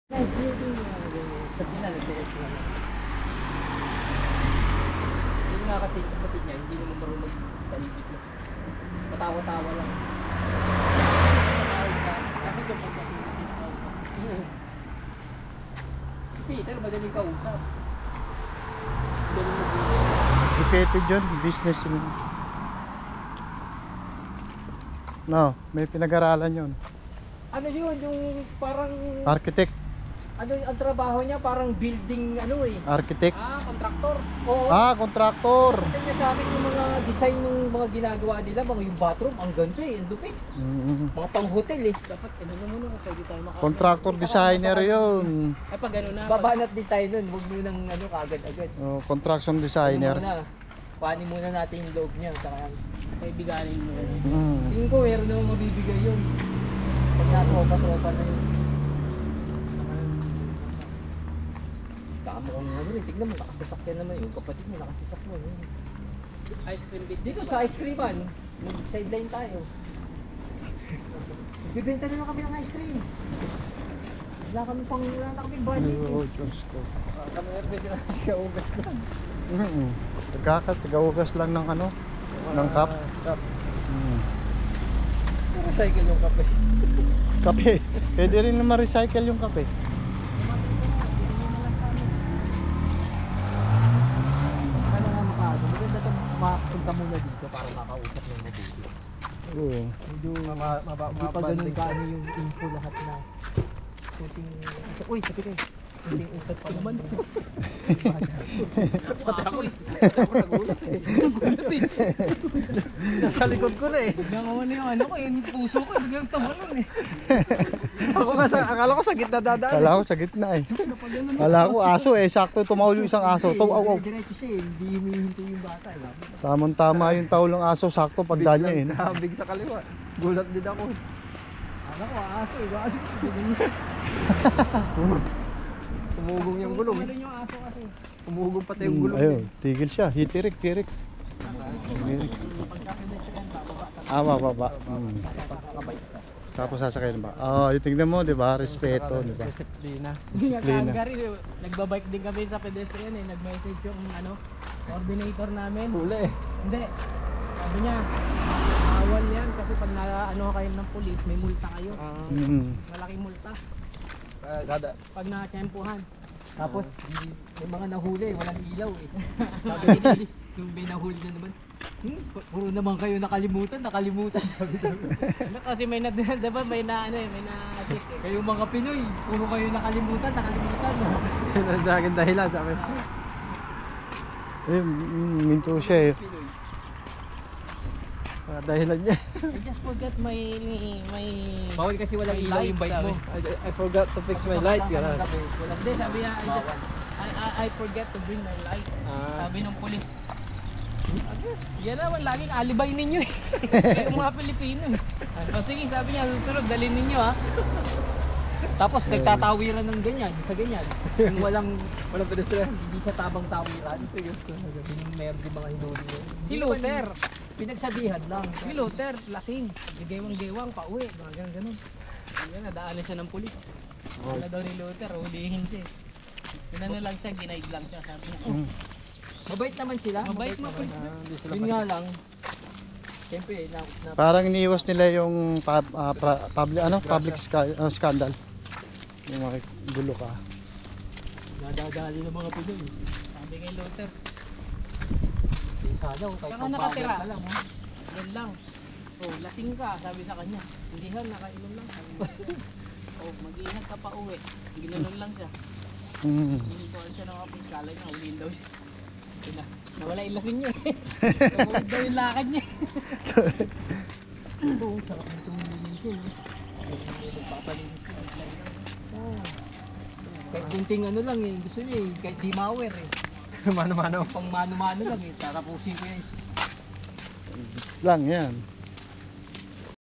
Nice meeting you. Kasi na, nag-direct lang. Yun nga kasi kapatid niya, hindi naman marunong talibid na. Patawa-tawa lang. Tapos yung pagkakilipid ako. Si Peter, madaling kausap. Madaling mag-direct. Educated yun, business yun. No, may pinag-aralan yun. Ano yun, yung parang... Architect. Ano ang trabaho niya, parang building, ano eh. Architect. Kontraktor. Oo. Kontraktor. Nakita niya sa akin yung mga design ng mga ginagawa nila, mga yung bathroom, ang ganda eh, ang lupit. Mga pang hotel eh. Dapat ano na muna, pwede tayo maka... Contractor designer yun. Ay pag ano na, babanat din tayo nun, huwag mo nang ano kaagad-agad. Construction designer. Kuhanin muna natin yung loob niya, saka kaibiganin mo. Mm. Tingin ko meron namang mabibigay yun. Pag natropa-tropa na yun. Mukhang ano rin, tignan mo, nakasasakyan naman yung kapatid mo, nakasasakyan yun. Ice cream business. Dito sa ice creaman, sideline tayo. Bibenta na lang kami ng ice cream. Wala na kami budget. Oh, Diyos ko. Kami na pwede na tiga-ugas lang. Tiga-ugas lang ng ano, ng cup. Recycle yung kape. Kape. Pwede rin na ma-recycle yung kape. Makapunta muna dito para makausap ng mabuti. Oo. Medyo hindi pa ganun kaano yung info lahat na kunting... Uy, sabi kayo. Kunting usap pa naman. Pati ako nagulat eh. Nagulat eh. Nasa likod ko na eh. Biglang ako na yung ano ko, yung puso ko, biglang tumalon eh. Akala ko sa gitna dadaan. Kala ko sa gitna eh. Kala ko aso eh, sakto tumawal yung isang aso. Diretso siya eh, hindi humihinto yung bata eh. Tamang-tama yung tawal ng aso, sakto pagdaan niya eh. Nabig sa kaliwa. Gulat din ako. Ano ko, aso eh. Bakit? Tumugong yung gulong. Tumugong pati yung gulong. Ayun, tigil siya. Hitirik. Baba. Tapos sasakyan ba? Tingnan mo, di ba? Respeto, di ba? Disiplina. Disiplina. Nagbabike din kami sa pedestrian eh. Nag-message yung ano, coordinator namin. Huli eh. Hindi. Sabi niya, bawal yan kasi pag na-ano kayo ng police, may multa kayo. Malaking multa. Pag na-tsempuhan. Tapos may mga nahuli, walang ilaw eh. Sabi ni police, yung may nahuli na naman. Puro naman kayo nakalimutan. Sabi naman. Kasi may na, diba may na ano eh, may na-check eh. Kayong mga Pinoy, puro kayo nakalimutan. Yun ang aking dahilan, sabi. Minto siya eh. Dahilan niya. I just forgot my bawal kasi walang ilaw yung bike mo. I forgot to fix my light. Hindi, sabi niya, I forget to bring my light. Sabi ng pulis. Yan naman laging alibay ninyo eh. Kayong mga Pilipino eh. Sige, sabi niya, susunod dalhin ninyo ha. Tapos nagtatawiran ng ganyan, sa ganyan. Yung walang pedestrian, hindi siya tabang tawiran. Gusto na gawin yung meron din mga hinuli yun. Si Luther, pinagsabihan lang. Si Luther, lasing. Gewang-gewang, pauwi, mga ganun. Yan, nadaanan siya ng pulis. Wala daw ni Luther, hulihin siya. Pinano lang siya, ginaid lang siya. Sabi niya, mabait naman sila. Mabait naman. Yun nga lang. Siyempre, parang iniiwas nila yung public scandal. Yung makigulo ka. Nadadali ng mga Pinoy. Sabi kay Luther. Sana kahit saka nakatira ka lang. Yan lang. Lasing ka, sabi sa kanya. Hindi ha, nakainom lang. Mag-iingat ka pa uwi. Ginanon lang siya. Hinikuan siya ng kapis. Kala niya, uliin daw siya. Nawala yung lasing niya eh. Nabuhid daw yung lakad niya. Ito, sarap ng tumulong siya eh. Nagpapalinis siya. Kahit kunting ano lang eh, gusto niya eh, kahit di mawer eh. Mano-mano? Pang mano-mano lang eh, tatapusin ko yan. Lang yan.